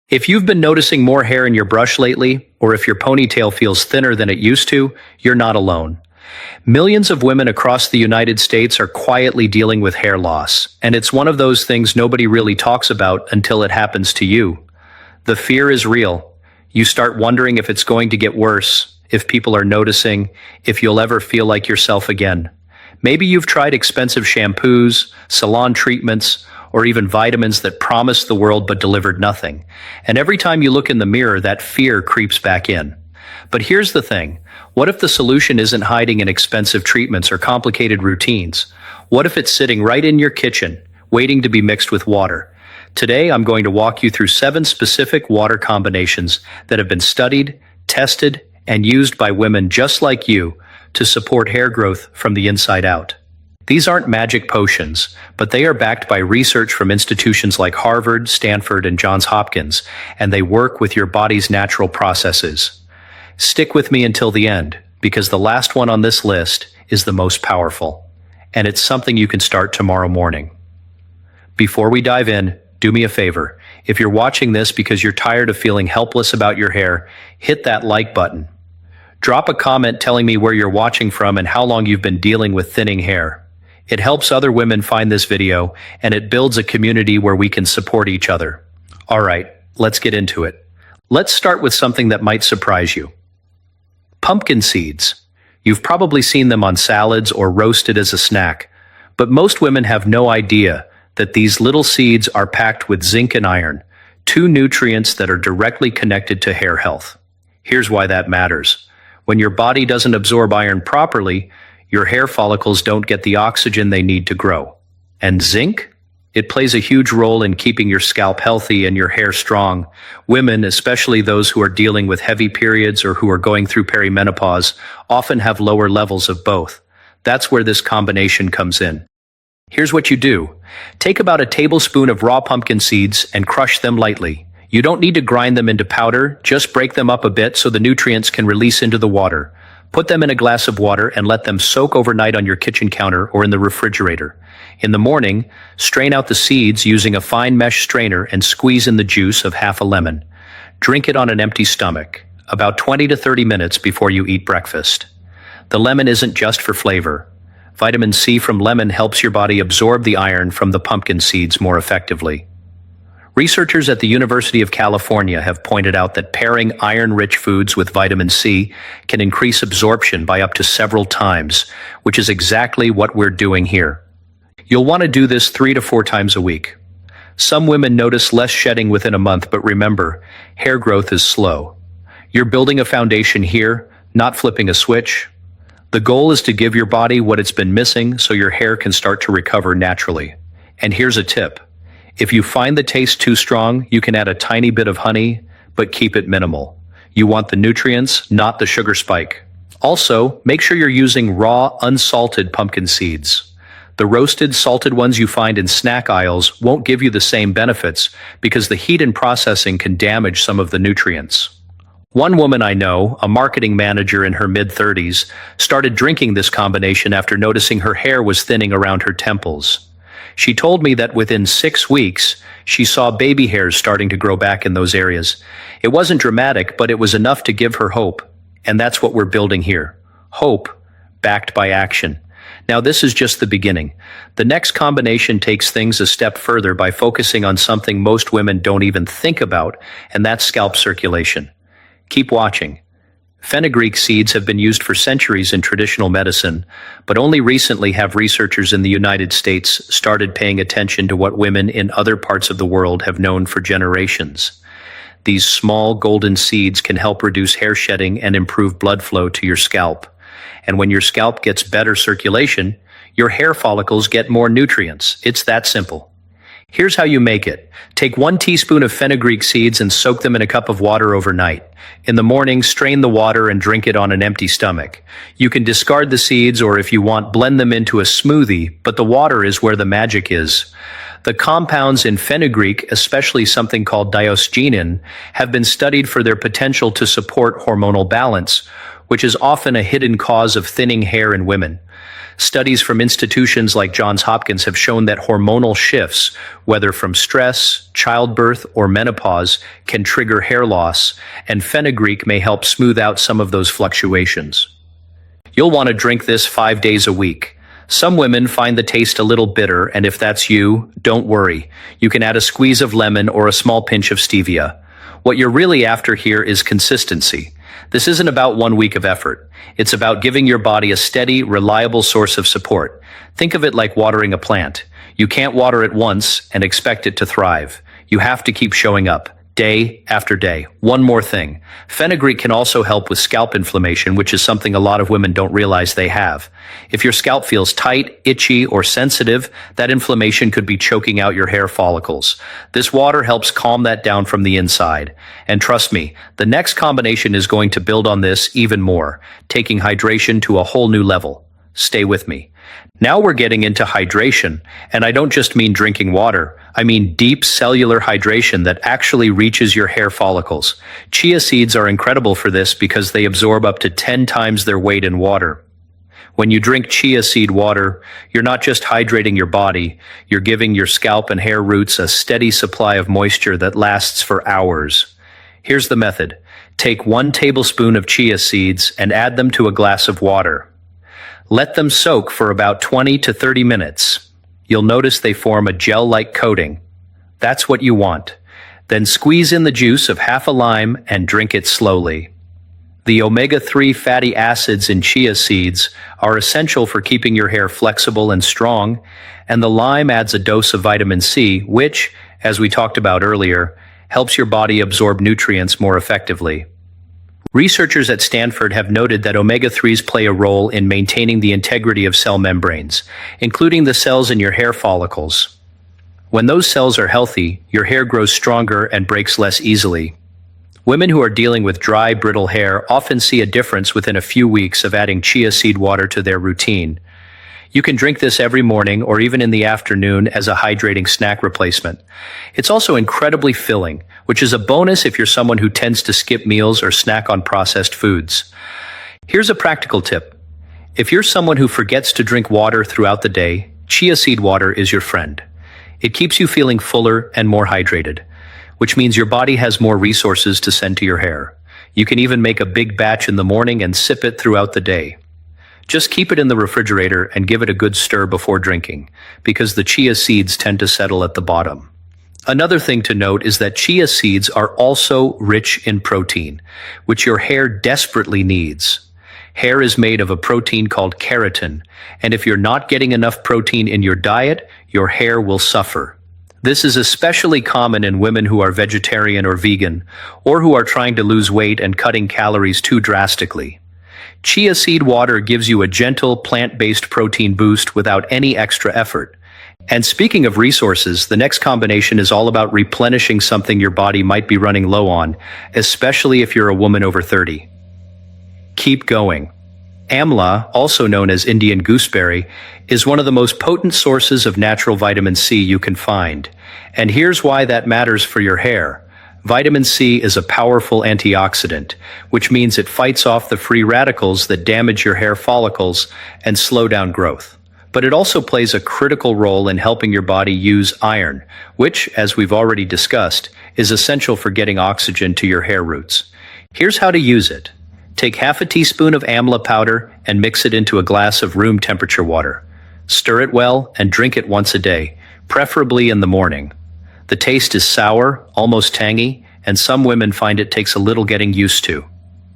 If you've been noticing more hair in your brush lately, or if your ponytail feels thinner than it used to, you're not alone. Millions of women across the United States are quietly dealing with hair loss, and it's one of those things nobody really talks about until it happens to you. The fear is real. You start wondering if it's going to get worse, if people are noticing, if you'll ever feel like yourself again. Maybe you've tried expensive shampoos, salon treatments, or even vitamins that promised the world but delivered nothing. And every time you look in the mirror, that fear creeps back in. But here's the thing. What if the solution isn't hiding in expensive treatments or complicated routines? What if it's sitting right in your kitchen, waiting to be mixed with water? Today, I'm going to walk you through 7 specific water combinations that have been studied, tested, and used by women just like you to support hair growth from the inside out. These aren't magic potions, but they are backed by research from institutions like Harvard, Stanford, and Johns Hopkins, and they work with your body's natural processes. Stick with me until the end, because the last one on this list is the most powerful, and it's something you can start tomorrow morning. Before we dive in, do me a favor. If you're watching this because you're tired of feeling helpless about your hair, hit that like button. Drop a comment telling me where you're watching from and how long you've been dealing with thinning hair. It helps other women find this video, and it builds a community where we can support each other. All right, let's get into it. Let's start with something that might surprise you. Pumpkin seeds. You've probably seen them on salads or roasted as a snack, but most women have no idea that these little seeds are packed with zinc and iron, 2 nutrients that are directly connected to hair health. Here's why that matters. When your body doesn't absorb iron properly, your hair follicles don't get the oxygen they need to grow. And zinc? It plays a huge role in keeping your scalp healthy and your hair strong. Women, especially those who are dealing with heavy periods or who are going through perimenopause, often have lower levels of both. That's where this combination comes in. Here's what you do. Take about a tablespoon of raw pumpkin seeds and crush them lightly. You don't need to grind them into powder, just break them up a bit so the nutrients can release into the water. Put them in a glass of water and let them soak overnight on your kitchen counter or in the refrigerator. In the morning, strain out the seeds using a fine mesh strainer and squeeze in the juice of half a lemon. Drink it on an empty stomach, about 20 to 30 minutes before you eat breakfast. The lemon isn't just for flavor. Vitamin C from lemon helps your body absorb the iron from the pumpkin seeds more effectively. Researchers at the University of California have pointed out that pairing iron-rich foods with vitamin C can increase absorption by up to several times, which is exactly what we're doing here. You'll want to do this 3 to 4 times a week. Some women notice less shedding within a month, but remember, hair growth is slow. You're building a foundation here, not flipping a switch. The goal is to give your body what it's been missing so your hair can start to recover naturally. And here's a tip. If you find the taste too strong, you can add a tiny bit of honey, but keep it minimal. You want the nutrients, not the sugar spike. Also, make sure you're using raw, unsalted pumpkin seeds. The roasted, salted ones you find in snack aisles won't give you the same benefits because the heat and processing can damage some of the nutrients. One woman I know, a marketing manager in her mid-30s, started drinking this combination after noticing her hair was thinning around her temples. She told me that within 6 weeks, she saw baby hairs starting to grow back in those areas. It wasn't dramatic, but it was enough to give her hope. And that's what we're building here. Hope, backed by action. Now this is just the beginning. The next combination takes things a step further by focusing on something most women don't even think about, and that's scalp circulation. Keep watching. Fenugreek seeds have been used for centuries in traditional medicine, but only recently have researchers in the United States started paying attention to what women in other parts of the world have known for generations. These small golden seeds can help reduce hair shedding and improve blood flow to your scalp. And when your scalp gets better circulation, your hair follicles get more nutrients. It's that simple. Here's how you make it. Take 1 teaspoon of fenugreek seeds and soak them in a cup of water overnight. In the morning, strain the water and drink it on an empty stomach. You can discard the seeds or, if you want, blend them into a smoothie, but the water is where the magic is. The compounds in fenugreek, especially something called diosgenin, have been studied for their potential to support hormonal balance, which is often a hidden cause of thinning hair in women. Studies from institutions like Johns Hopkins have shown that hormonal shifts, whether from stress, childbirth, or menopause, can trigger hair loss, and fenugreek may help smooth out some of those fluctuations. You'll want to drink this 5 days a week. Some women find the taste a little bitter, and if that's you, don't worry. You can add a squeeze of lemon or a small pinch of stevia. What you're really after here is consistency. This isn't about 1 week of effort. It's about giving your body a steady, reliable source of support. Think of it like watering a plant. You can't water it once and expect it to thrive. You have to keep showing up, day after day. One more thing. Fenugreek can also help with scalp inflammation, which is something a lot of women don't realize they have. If your scalp feels tight, itchy, or sensitive, that inflammation could be choking out your hair follicles. This water helps calm that down from the inside. And trust me, the next combination is going to build on this even more, taking hydration to a whole new level. Stay with me. Now we're getting into hydration, and I don't just mean drinking water. I mean deep cellular hydration that actually reaches your hair follicles. Chia seeds are incredible for this because they absorb up to 10 times their weight in water. When you drink chia seed water, you're not just hydrating your body, you're giving your scalp and hair roots a steady supply of moisture that lasts for hours. Here's the method. Take 1 tablespoon of chia seeds and add them to a glass of water. Let them soak for about 20 to 30 minutes. You'll notice they form a gel-like coating. That's what you want. Then squeeze in the juice of half a lime and drink it slowly. The omega-3 fatty acids in chia seeds are essential for keeping your hair flexible and strong, and the lime adds a dose of vitamin C, which, as we talked about earlier, helps your body absorb nutrients more effectively. Researchers at Stanford have noted that omega-3s play a role in maintaining the integrity of cell membranes, including the cells in your hair follicles. When those cells are healthy, your hair grows stronger and breaks less easily. Women who are dealing with dry, brittle hair often see a difference within a few weeks of adding chia seed water to their routine. You can drink this every morning or even in the afternoon as a hydrating snack replacement. It's also incredibly filling, which is a bonus if you're someone who tends to skip meals or snack on processed foods. Here's a practical tip. If you're someone who forgets to drink water throughout the day, chia seed water is your friend. It keeps you feeling fuller and more hydrated, which means your body has more resources to send to your hair. You can even make a big batch in the morning and sip it throughout the day. Just keep it in the refrigerator and give it a good stir before drinking, because the chia seeds tend to settle at the bottom. Another thing to note is that chia seeds are also rich in protein, which your hair desperately needs. Hair is made of a protein called keratin, and if you're not getting enough protein in your diet, your hair will suffer. This is especially common in women who are vegetarian or vegan, or who are trying to lose weight and cutting calories too drastically. Chia seed water gives you a gentle, plant-based protein boost without any extra effort. And speaking of resources, the next combination is all about replenishing something your body might be running low on, especially if you're a woman over 30. Keep going. Amla, also known as Indian gooseberry, is one of the most potent sources of natural vitamin C you can find. And here's why that matters for your hair. Vitamin C is a powerful antioxidant, which means it fights off the free radicals that damage your hair follicles and slow down growth. But it also plays a critical role in helping your body use iron, which, as we've already discussed, is essential for getting oxygen to your hair roots. Here's how to use it. Take half a teaspoon of amla powder and mix it into a glass of room temperature water. Stir it well and drink it once a day, preferably in the morning. The taste is sour, almost tangy, and some women find it takes a little getting used to.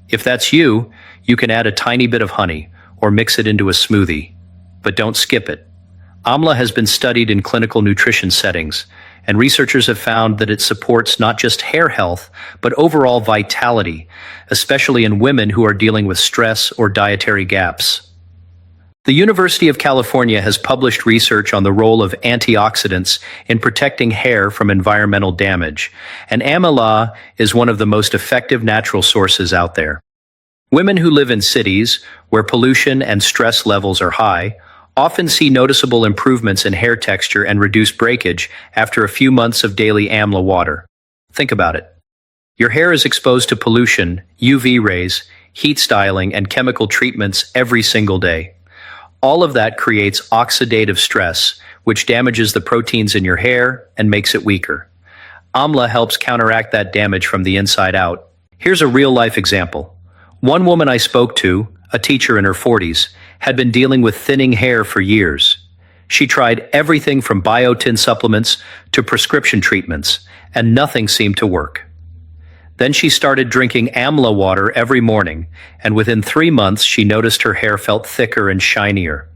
If that's you, you can add a tiny bit of honey or mix it into a smoothie. But don't skip it. Amla has been studied in clinical nutrition settings, and researchers have found that it supports not just hair health, but overall vitality, especially in women who are dealing with stress or dietary gaps. The University of California has published research on the role of antioxidants in protecting hair from environmental damage, and amla is one of the most effective natural sources out there. Women who live in cities, where pollution and stress levels are high, often see noticeable improvements in hair texture and reduced breakage after a few months of daily amla water. Think about it. Your hair is exposed to pollution, UV rays, heat styling, and chemical treatments every single day. All of that creates oxidative stress, which damages the proteins in your hair and makes it weaker. Amla helps counteract that damage from the inside out. Here's a real-life example. One woman I spoke to, a teacher in her 40s, had been dealing with thinning hair for years. She tried everything from biotin supplements to prescription treatments, and nothing seemed to work. Then she started drinking amla water every morning, and within 3 months she noticed her hair felt thicker and shinier.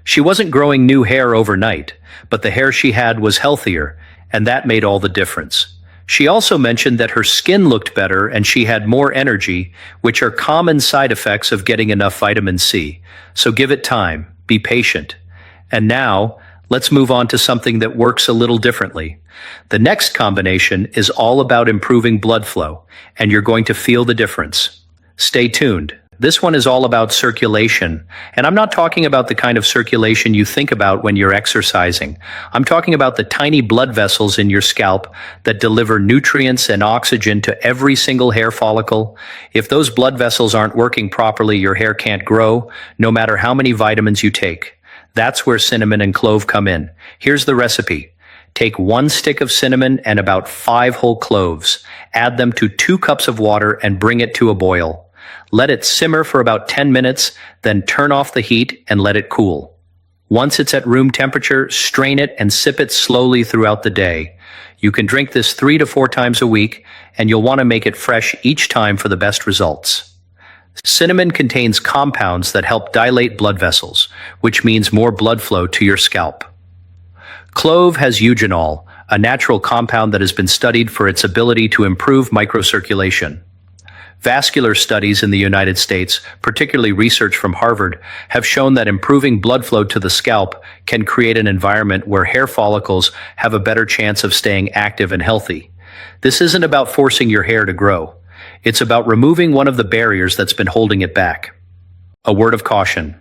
She wasn't growing new hair overnight, but the hair she had was healthier, and that made all the difference. She also mentioned that her skin looked better and she had more energy, which are common side effects of getting enough vitamin C. So give it time, be patient. And now, let's move on to something that works a little differently. The next combination is all about improving blood flow, and you're going to feel the difference. Stay tuned. This one is all about circulation, and I'm not talking about the kind of circulation you think about when you're exercising. I'm talking about the tiny blood vessels in your scalp that deliver nutrients and oxygen to every single hair follicle. If those blood vessels aren't working properly, your hair can't grow, no matter how many vitamins you take. That's where cinnamon and clove come in. Here's the recipe. Take 1 stick of cinnamon and about 5 whole cloves. Add them to 2 cups of water and bring it to a boil. Let it simmer for about 10 minutes, then turn off the heat and let it cool. Once it's at room temperature, strain it and sip it slowly throughout the day. You can drink this 3 to 4 times a week, and you'll want to make it fresh each time for the best results. Cinnamon contains compounds that help dilate blood vessels, which means more blood flow to your scalp. Clove has eugenol, a natural compound that has been studied for its ability to improve microcirculation. Vascular studies in the United States, particularly research from Harvard, have shown that improving blood flow to the scalp can create an environment where hair follicles have a better chance of staying active and healthy. This isn't about forcing your hair to grow. It's about removing one of the barriers that's been holding it back. A word of caution.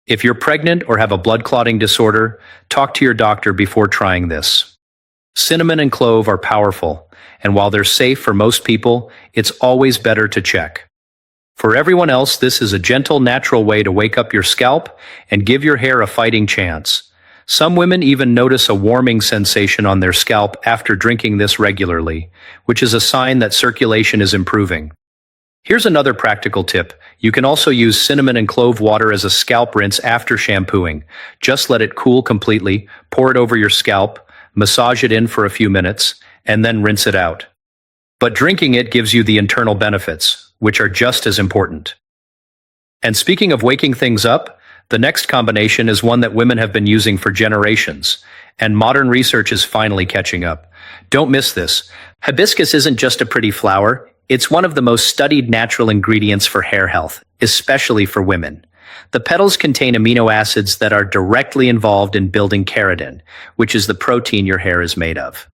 If you're pregnant or have a blood clotting disorder, talk to your doctor before trying this. Cinnamon and clove are powerful, and while they're safe for most people, it's always better to check. For everyone else, this is a gentle, natural way to wake up your scalp and give your hair a fighting chance. Some women even notice a warming sensation on their scalp after drinking this regularly, which is a sign that circulation is improving. Here's another practical tip. You can also use cinnamon and clove water as a scalp rinse after shampooing. Just let it cool completely, pour it over your scalp, massage it in for a few minutes, and then rinse it out. But drinking it gives you the internal benefits, which are just as important. And speaking of waking things up, the next combination is one that women have been using for generations, and modern research is finally catching up. Don't miss this. Hibiscus isn't just a pretty flower, it's one of the most studied natural ingredients for hair health, especially for women. The petals contain amino acids that are directly involved in building keratin, which is the protein your hair is made of.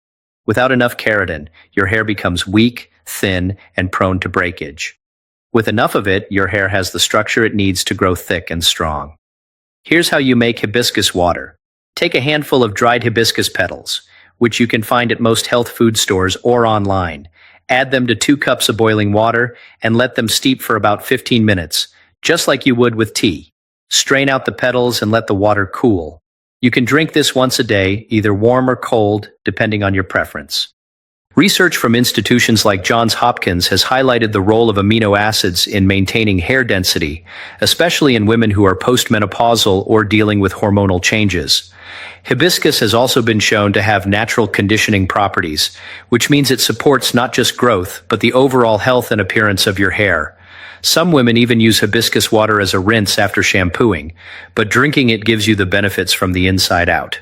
Without enough keratin, your hair becomes weak, thin, and prone to breakage. With enough of it, your hair has the structure it needs to grow thick and strong. Here's how you make hibiscus water. Take a handful of dried hibiscus petals, which you can find at most health food stores or online. Add them to 2 cups of boiling water and let them steep for about 15 minutes, just like you would with tea. Strain out the petals and let the water cool. You can drink this once a day, either warm or cold, depending on your preference. Research from institutions like Johns Hopkins has highlighted the role of amino acids in maintaining hair density, especially in women who are postmenopausal or dealing with hormonal changes. Hibiscus has also been shown to have natural conditioning properties, which means it supports not just growth, but the overall health and appearance of your hair. Some women even use hibiscus water as a rinse after shampooing, but drinking it gives you the benefits from the inside out.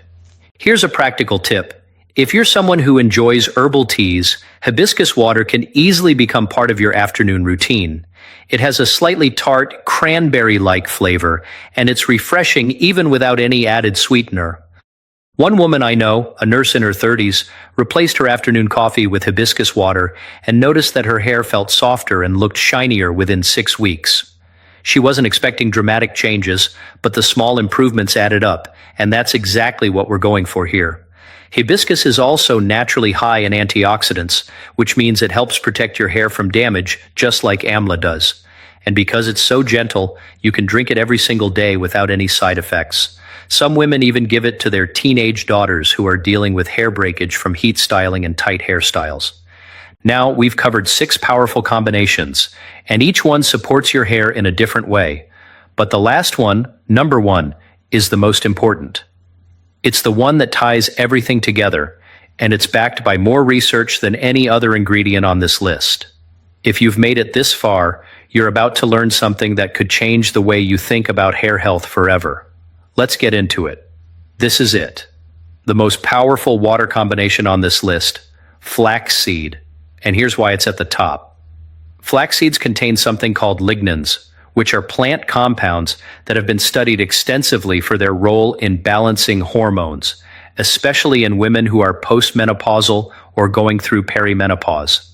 Here's a practical tip. If you're someone who enjoys herbal teas, hibiscus water can easily become part of your afternoon routine. It has a slightly tart, cranberry-like flavor, and it's refreshing even without any added sweetener. One woman I know, a nurse in her 30s, replaced her afternoon coffee with hibiscus water and noticed that her hair felt softer and looked shinier within 6 weeks. She wasn't expecting dramatic changes, but the small improvements added up, and that's exactly what we're going for here. Hibiscus is also naturally high in antioxidants, which means it helps protect your hair from damage, just like amla does. And because it's so gentle, you can drink it every single day without any side effects. Some women even give it to their teenage daughters who are dealing with hair breakage from heat styling and tight hairstyles. Now, we've covered 6 powerful combinations, and each one supports your hair in a different way. But the last one, number 1, is the most important. It's the one that ties everything together, and it's backed by more research than any other ingredient on this list. If you've made it this far, you're about to learn something that could change the way you think about hair health forever. Let's get into it. This is it. The most powerful water combination on this list, flaxseed. And here's why it's at the top. Flax seeds contain something called lignans, which are plant compounds that have been studied extensively for their role in balancing hormones, especially in women who are postmenopausal or going through perimenopause.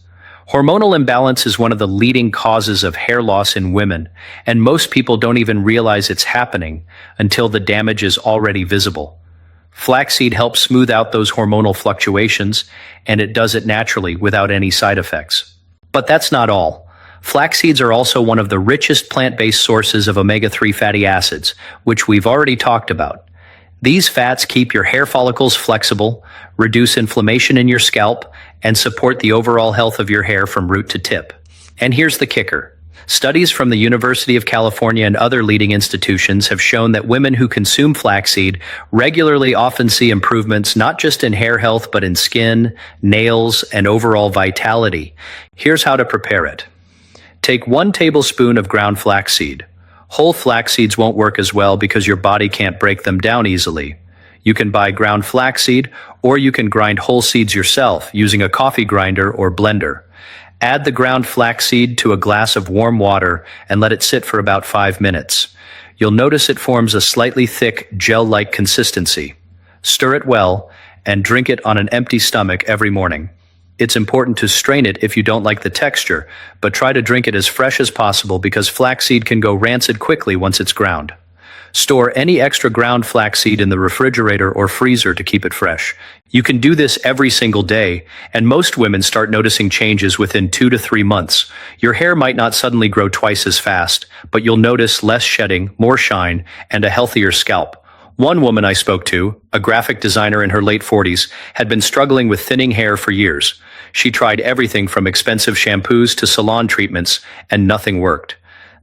Hormonal imbalance is one of the leading causes of hair loss in women, and most people don't even realize it's happening until the damage is already visible. Flaxseed helps smooth out those hormonal fluctuations, and it does it naturally without any side effects. But that's not all. Flax seeds are also one of the richest plant-based sources of omega-3 fatty acids, which we've already talked about. These fats keep your hair follicles flexible, reduce inflammation in your scalp, and support the overall health of your hair from root to tip. And here's the kicker. Studies from the University of California and other leading institutions have shown that women who consume flaxseed regularly often see improvements not just in hair health but in skin, nails, and overall vitality. Here's how to prepare it. Take 1 tablespoon of ground flaxseed. Whole flax seeds won't work as well because your body can't break them down easily. You can buy ground flaxseed, or you can grind whole seeds yourself using a coffee grinder or blender. Add the ground flaxseed to a glass of warm water and let it sit for about 5 minutes. You'll notice it forms a slightly thick, gel-like consistency. Stir it well and drink it on an empty stomach every morning. It's important to strain it if you don't like the texture, but try to drink it as fresh as possible because flaxseed can go rancid quickly once it's ground. Store any extra ground flaxseed in the refrigerator or freezer to keep it fresh. You can do this every single day, and most women start noticing changes within 2 to 3 months. Your hair might not suddenly grow twice as fast, but you'll notice less shedding, more shine, and a healthier scalp. One woman I spoke to, a graphic designer in her late 40s, had been struggling with thinning hair for years. She tried everything from expensive shampoos to salon treatments, and nothing worked.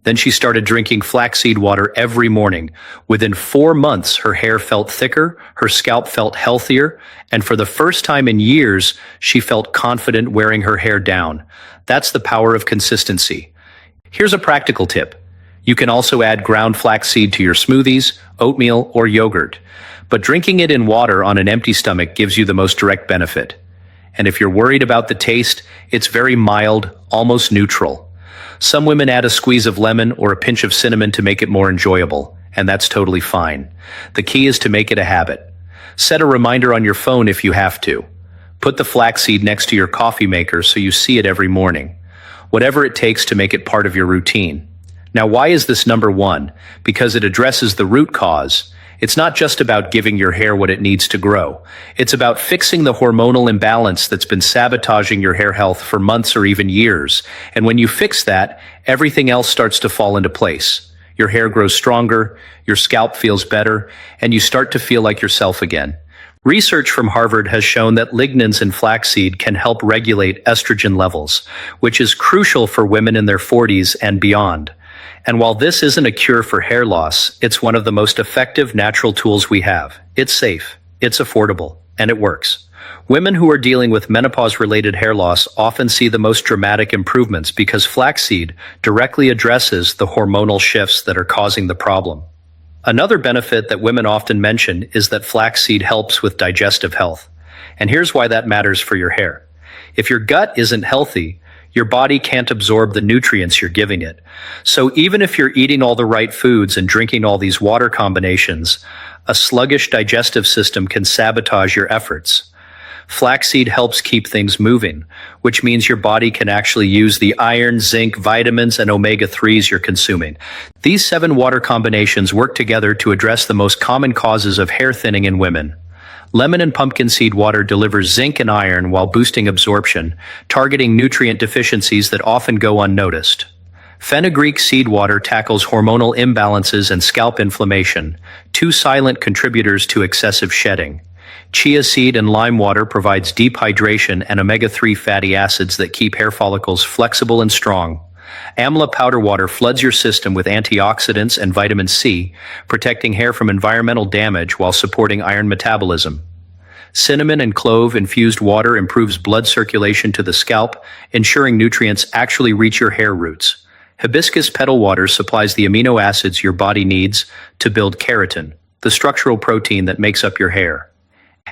Then she started drinking flaxseed water every morning. Within 4 months, her hair felt thicker, her scalp felt healthier, and for the first time in years, she felt confident wearing her hair down. That's the power of consistency. Here's a practical tip. You can also add ground flaxseed to your smoothies, oatmeal, or yogurt. But drinking it in water on an empty stomach gives you the most direct benefit. And if you're worried about the taste, it's very mild, almost neutral. Some women add a squeeze of lemon or a pinch of cinnamon to make it more enjoyable, and that's totally fine. The key is to make it a habit. Set a reminder on your phone if you have to. Put the flaxseed next to your coffee maker so you see it every morning. Whatever it takes to make it part of your routine. Now, why is this number 1? Because it addresses the root cause. It's not just about giving your hair what it needs to grow. It's about fixing the hormonal imbalance that's been sabotaging your hair health for months or even years. And when you fix that, everything else starts to fall into place. Your hair grows stronger, your scalp feels better, and you start to feel like yourself again. Research from Harvard has shown that lignans in flaxseed can help regulate estrogen levels, which is crucial for women in their 40s and beyond. And while this isn't a cure for hair loss, it's one of the most effective natural tools we have. It's safe, it's affordable, and it works. Women who are dealing with menopause-related hair loss often see the most dramatic improvements because flaxseed directly addresses the hormonal shifts that are causing the problem. Another benefit that women often mention is that flaxseed helps with digestive health. And here's why that matters for your hair. If your gut isn't healthy, your body can't absorb the nutrients you're giving it. So even if you're eating all the right foods and drinking all these water combinations, a sluggish digestive system can sabotage your efforts. Flaxseed helps keep things moving, which means your body can actually use the iron, zinc, vitamins, and omega-3s you're consuming. These 7 water combinations work together to address the most common causes of hair thinning in women. Lemon and pumpkin seed water delivers zinc and iron while boosting absorption, targeting nutrient deficiencies that often go unnoticed. Fenugreek seed water tackles hormonal imbalances and scalp inflammation, two silent contributors to excessive shedding. Chia seed and lime water provides deep hydration and omega-3 fatty acids that keep hair follicles flexible and strong. Amla powder water floods your system with antioxidants and vitamin C, protecting hair from environmental damage while supporting iron metabolism. Cinnamon and clove infused water improves blood circulation to the scalp, ensuring nutrients actually reach your hair roots. Hibiscus petal water supplies the amino acids your body needs to build keratin, the structural protein that makes up your hair.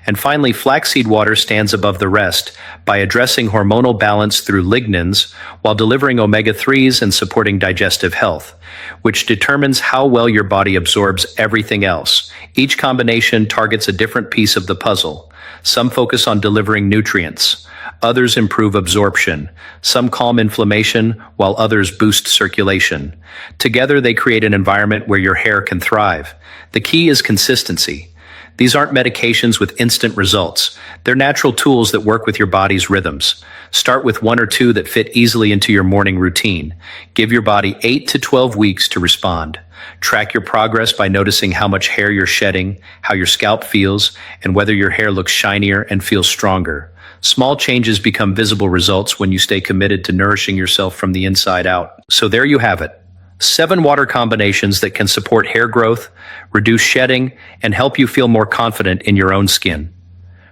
And finally, flaxseed water stands above the rest by addressing hormonal balance through lignans while delivering omega-3s and supporting digestive health, which determines how well your body absorbs everything else. Each combination targets a different piece of the puzzle. Some focus on delivering nutrients. Others improve absorption. Some calm inflammation, while others boost circulation. Together, they create an environment where your hair can thrive. The key is consistency. These aren't medications with instant results. They're natural tools that work with your body's rhythms. Start with one or two that fit easily into your morning routine. Give your body 8 to 12 weeks to respond. Track your progress by noticing how much hair you're shedding, how your scalp feels, and whether your hair looks shinier and feels stronger. Small changes become visible results when you stay committed to nourishing yourself from the inside out. So there you have it. 7 water combinations that can support hair growth, reduce shedding, and help you feel more confident in your own skin.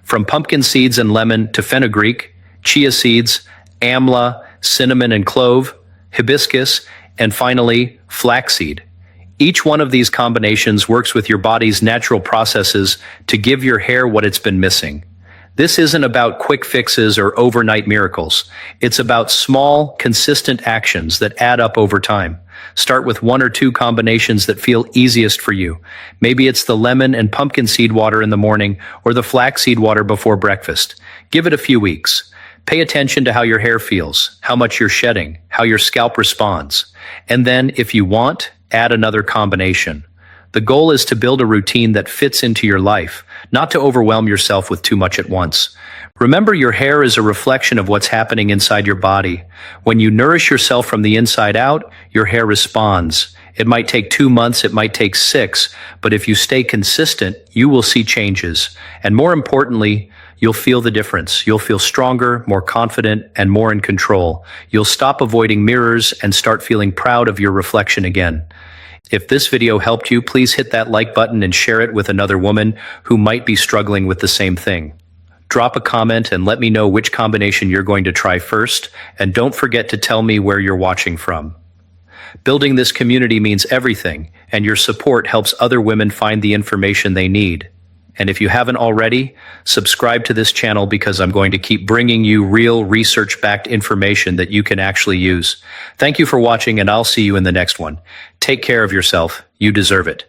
From pumpkin seeds and lemon to fenugreek, chia seeds, amla, cinnamon and clove, hibiscus, and finally, flaxseed. Each one of these combinations works with your body's natural processes to give your hair what it's been missing. This isn't about quick fixes or overnight miracles. It's about small, consistent actions that add up over time. Start with 1 or 2 combinations that feel easiest for you. Maybe it's the lemon and pumpkin seed water in the morning or the flaxseed water before breakfast. Give it a few weeks. Pay attention to how your hair feels, how much you're shedding, how your scalp responds. And then, if you want, add another combination. The goal is to build a routine that fits into your life, not to overwhelm yourself with too much at once. Remember, your hair is a reflection of what's happening inside your body. When you nourish yourself from the inside out, your hair responds. It might take 2 months, it might take 6, but if you stay consistent, you will see changes. And more importantly, you'll feel the difference. You'll feel stronger, more confident, and more in control. You'll stop avoiding mirrors and start feeling proud of your reflection again. If this video helped you, please hit that like button and share it with another woman who might be struggling with the same thing. Drop a comment and let me know which combination you're going to try first, and don't forget to tell me where you're watching from. Building this community means everything, and your support helps other women find the information they need. And if you haven't already, subscribe to this channel because I'm going to keep bringing you real research-backed information that you can actually use. Thank you for watching, and I'll see you in the next one. Take care of yourself. You deserve it.